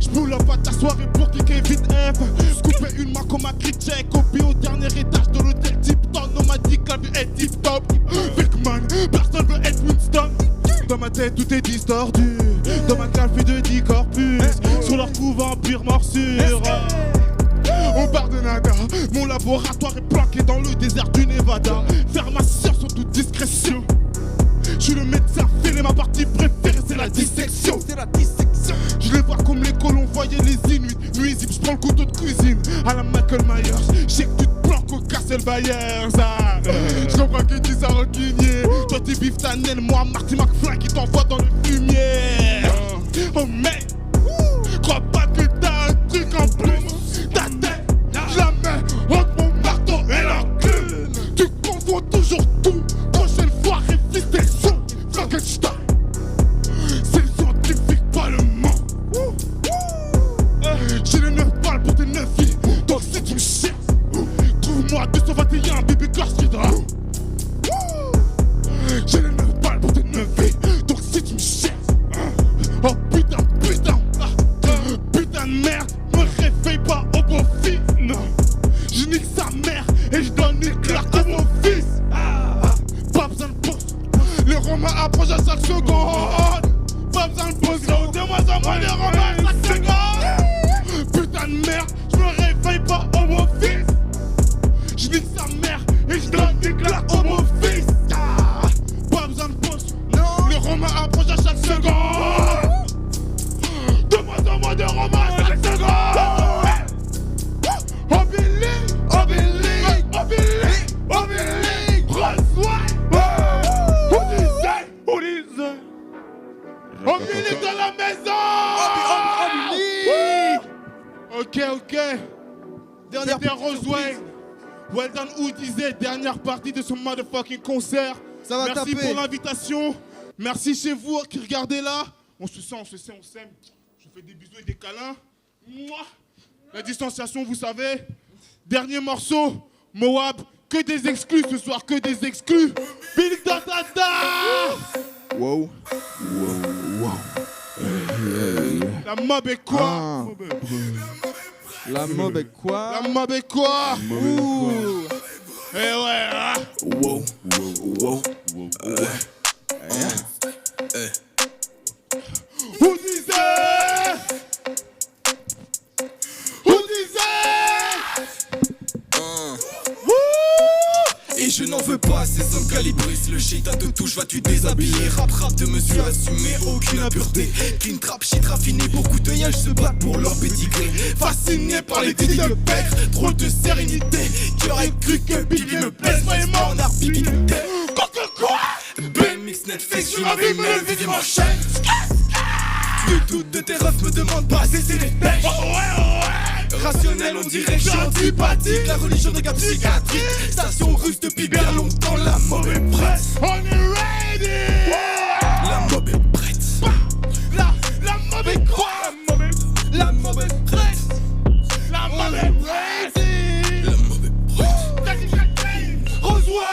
J'pull up à ta soirée pour kicker vite F. Couper une main comme un critique. Obi au dernier étage de l'hôtel Tip Top. On m'a dit que la vie est tip top. Big man, personne veut être Winston. Dans ma tête tout est distordu. Dans ma café de 10 corpus. Sur leur cou vampire morsure. On part de nada. Mon laboratoire est planqué dans le désert du Nevada. Faire ma science en toute discrétion. Je suis le médecin fêlé, ma partie préférée c'est la dissection. Je les vois comme les colons voyaient les Inuits. Nuisibles, je prends le couteau de cuisine à la Michael Myers. J'ai que tu te planques au Castle Byers. Je comprends que tu ça rancunier. Toi t'es Biff Tanel, moi Marty McFly qui t'envoie dans le fumier. Oh mec, crois pas que t'as un truc en plus. Ta tête, je la mets entre mon marteau et l'enclume. Tu confonds toujours tout. Prochaine fois réfléchis Frankenstein. C'est le scientifique, pas le mot. J'ai les 9 balles pour tes 9 filles. Donc si tu me cherches, trouve-moi 221 bébé Gorsidra. J'ai les 9 balles pour tes 9 filles. Donc si tu me cherches. Oh putain de merde. Me réveille pas au beau fils. Non. Je nique sa mère et je donne une claque à mon fils. Pas besoin de pause. Les Romains approchent à chaque seconde. Pas besoin de pause. De moins en moins les Romains à chaque seconde. Putain de merde, je me réveille pas au mon fils. Je nique sa mère et je donne une claque au mon fils. Pas besoin de pause. Les Romains approchent à chaque seconde. De moins en moins de Romains à chaque seconde. Obi League Obi League dans la maison. Ok. C'était Roswell. Weldon Who disait dernière partie de son motherfucking concert. Ça va Merci taper. pour l'invitation. Merci chez vous qui regardez là. On se sait, on s'aime. Je fais des bisous et des câlins. Mouah. La distanciation, vous savez. Dernier morceau, Moab. Que des exclus ce soir, que des exclus. Big Dada. Wow. La mob est quoi? La mob est quoi? La mob est quoi? Ouh. Eh ouais, hein? Wow. Who disait? Et je n'en veux pas, ces hommes calibristes. Le shit à deux touches, vas-tu déshabiller? Rap de monsieur assumé, aucune impureté. Clean trap, shit raffiné, beaucoup de yens se battent pour leur pédigré. Fasciné par les dédits de pègre, trop de sérénité. Qui aurait cru que Biggie me plaise? Moi et moi, on a Biggie. Quand BMX, Netflix, je ma vie, mais le vide m'enchaîne. Tu doutes de tes refs, me demande pas si c'est les pêches. Rationnel, on dirait que je suis antipathique. La religion des gars psychiatriques. Station russe depuis bien longtemps, la mob est prête. On est ready. La mob est prête. La mob est quoi? La mob est prête. La mob est prête. La mob est prête. Roswell.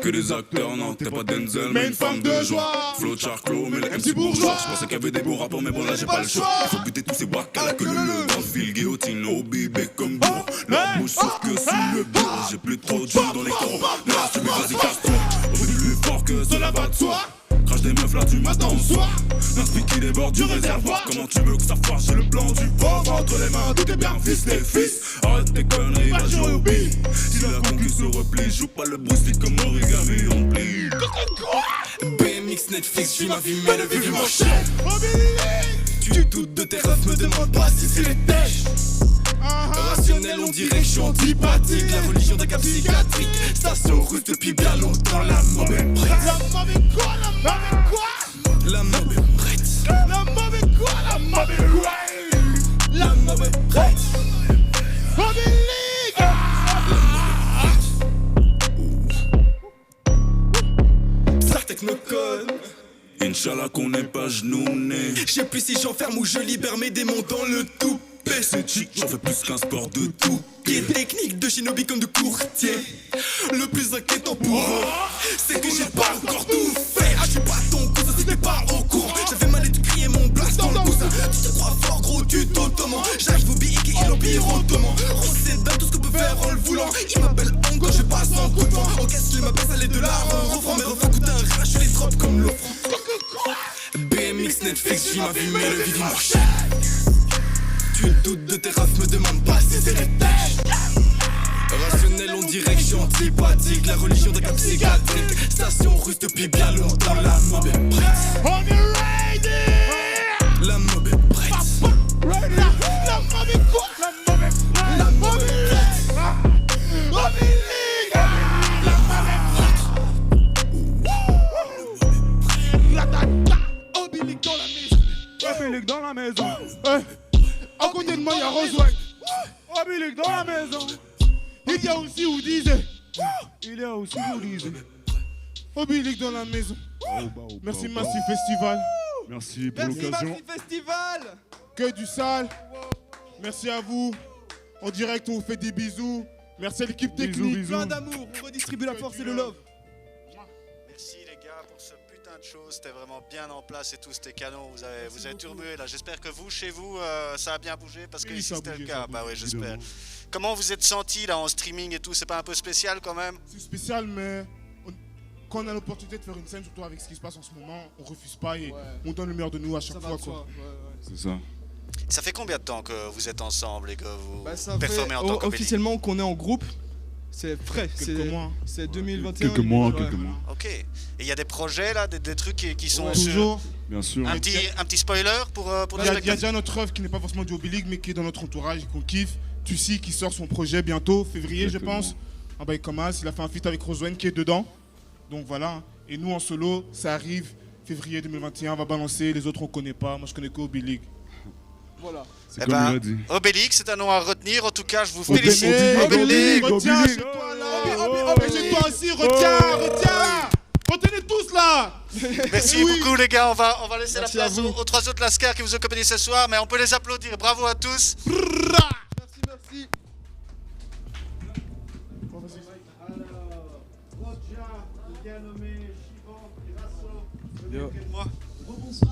Que des acteurs, non, t'es pas Denzel, mais une femme de joie. Flo Charclo, mais les MC bourgeois. J'pensais qu'il y avait des bons rapports, mais bon là j'ai pas le choix. Faut buter tous ces bois à la queue le dans ville, guillotine, au bébé comme gros. La bouche sauf que sous le bureau. J'ai plus trop de jus dans les corps. Là, tu me vas-y, casse-toi. On veut plus fort que cela va de soi. Crache des meufs là du matin au soir. D'un speed qui déborde du réservoir. Comment tu veux que ça fasse? J'ai le plan du pauvre entre les mains. Tout est bien ficelé, fils. Arrête tes conneries, va jouer au beat. Si la conquête se replie, joue pas le Bruce Lee comme origami, on plie. BMX, Netflix, j'vis ma vie, mais le vivre m'enchaîne. Tu doutes de tes refs, me demande pas si c'est les tèches. Rationnel, on dirait que je suis antipathique. La religion d'un gars psychiatrique. Station russe depuis bien longtemps, la mob est prête. La mob est quoi? La mob est quoi? La mob est prête. La mob est quoi? La mob est prête. La mob est prête. Technocon. Inch'Allah qu'on n'est pas genouné. Je sais plus si j'enferme ou je libère mes démons dans le toupet. C'est chic, j'en fais plus qu'un sport de tout. Pied technique de shinobi comme de courtier. Le plus inquiétant pour eux, c'est que j'ai pas encore tout fait. Ah, je suis pas ton cousin si t'es pas au courant. J'avais mal et tu criais mon blast dans le coussin. Tu te crois fort gros, tu t'automent. J'arrive au BIK et l'Empire ottoman. On sait bien tout ce qu'on peut faire en le voulant. Il m'appelle Ango, je passe en coup de vent. En caisse, je m'appelle, ça l'est de l'art. Un refrain, mes refrains coûtent un rage, je les drop comme l'offrant. BMX, Netflix, j'vis ma vie, mais le vide m'enchaîne. Tu doutes de tes refs, me demande pas si c'est les tèches. Rationnel, on dirait que je suis antipathique. La religion d'un gars psychiatrique. Station russe depuis bien longtemps, la mob est prête. On est ready. La mob est prête. La mob est quoi? La mob est prête. La mob est prête. Obilique. La mob est prête. Obilique dans la maison. Obilique dans la maison. À côté de moi, y'a Roswell. Obilique dans la maison. Il y a aussi Oudize. Il y a aussi Oudize. Obilique dans la maison. Merci Massive Festival. Merci pour l'occasion. Massive Festival. Que du sale. Merci à vous. En direct, on vous fait des bisous. Merci à l'équipe technique. Plein d'amour. On redistribue la force et le love. Merci les gars pour ce putain de show, c'était vraiment bien en place et tout, c'était canon, vous avez turbué là. J'espère que vous, chez vous, ça a bien bougé parce que ici c'était le cas. Bah oui, j'espère. Comment vous êtes sentis là en streaming et tout? C'est pas un peu spécial quand même? C'est spécial, mais quand on a l'opportunité de faire une scène, surtout avec ce qui se passe en ce moment, on refuse pas et on donne le meilleur de nous à chaque fois. Quoi. C'est ça. Ça fait combien de temps que vous êtes ensemble et que vous performez en tant qu'Obilique? Officiellement qu'on est en groupe, c'est frais. Quelques mois. C'est 2021. Quelques mois. Ok. Et il y a des projets là, des trucs qui sont toujours. Bien sûr. Un petit spoiler pour les spectateurs. Il y a déjà notre œuvre qui n'est pas forcément du Obilique, mais qui est dans notre entourage et qu'on kiffe. Tussi qui sort son projet bientôt, février Exactement. je pense. Ah bah il commence, il a fait un feat avec Roswen qui est dedans. Donc voilà. Et nous en solo, ça arrive février 2021, on va balancer. Les autres on connaît pas. Moi je connais que Obilique. Voilà. C'est comme il a dit. Obilique, c'est un nom à retenir. En tout cas, je vous félicite. Obilique, retiens chez toi là. Chez toi aussi, retiens. Retenez tous là. Merci beaucoup les gars, on va laisser la place aux trois autres Lascars qui vous accompagnent ce soir, mais on peut les applaudir. Bravo à tous. Merci. Yo. Moi. Vous commencez.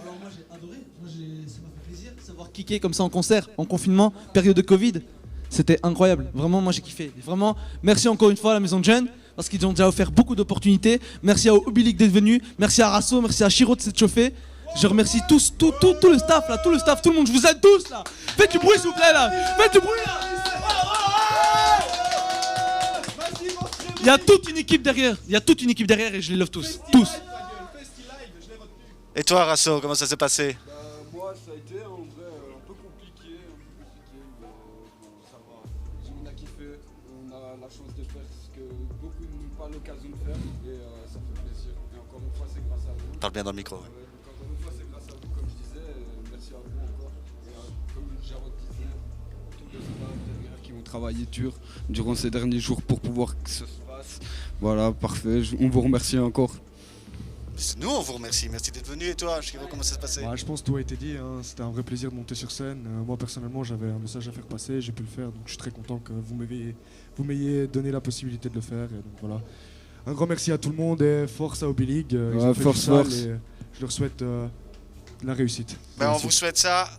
Alors moi j'ai adoré, ça m'a fait plaisir de savoir kicker comme ça en concert, en confinement, période de Covid. C'était incroyable, vraiment moi j'ai kiffé. Vraiment, merci encore une fois à la Maison de Jeunes, parce qu'ils ont déjà offert beaucoup d'opportunités. Merci à Obilique d'être venu, merci à Rasso, merci à Chiro de s'être chauffé. Je remercie tous, tout le staff là, tout le monde, je vous aide tous là. Faites du bruit s'il vous plaît là, faites du bruit là. Il y a toute une équipe derrière, et je les love tous. Et toi Rasso, comment ça s'est passé? Moi ça a été en vrai un peu compliqué. l'occasion de faire et ça fait plaisir. Et encore une fois, c'est grâce à vous. Parle bien dans le micro. Ouais. Donc, encore une fois, c'est grâce à vous, comme je disais. Merci à vous encore. Et comme Jarod disait, tous les staff derrière qui ont travaillé dur durant ces derniers jours pour pouvoir que ça se fasse. Voilà, parfait. On vous remercie encore. Nous, on vous remercie. Merci d'être venu. Et toi, Chiro, comment ça se passait? Je pense que tout a été dit, hein. C'était un vrai plaisir de monter sur scène. Moi, personnellement, j'avais un message à faire passer, j'ai pu le faire, donc je suis très content que vous m'ayez donné la possibilité de le faire. Et donc, voilà. Un grand merci à tout le monde et force à Hobby League. Ils ont fait force. et je leur souhaite la réussite. On vous souhaite ça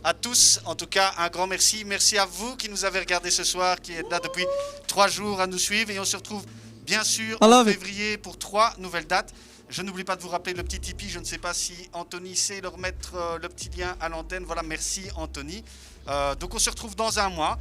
à tous. En tout cas, un grand merci. Merci à vous qui nous avez regardé ce soir, qui êtes là depuis 3 jours à nous suivre. Et on se retrouve bien sûr en février pour 3 nouvelles dates. Je n'oublie pas de vous rappeler le petit Tipeee. Je ne sais pas si Anthony sait leur mettre le petit lien à l'antenne. Voilà, merci Anthony. Donc on se retrouve dans un mois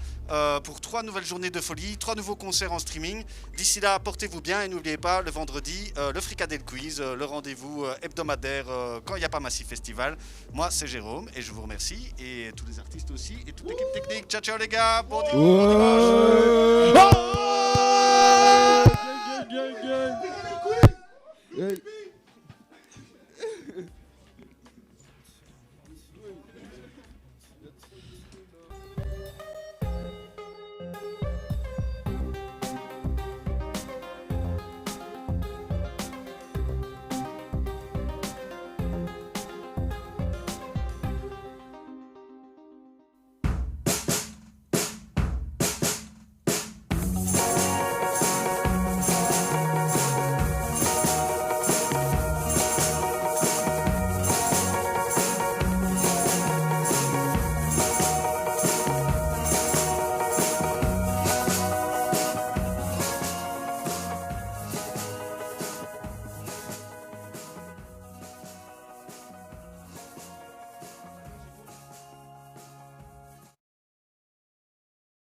pour 3 nouvelles journées de folie, 3 nouveaux concerts en streaming. D'ici là, portez-vous bien et n'oubliez pas, le vendredi, le Fricadelle Quiz, le rendez-vous hebdomadaire quand il n'y a pas Massif Festival. Moi, c'est Jérôme et je vous remercie. Et tous les artistes aussi et toute l'équipe technique. Ciao, ciao les gars. Bon dimanche. Hey.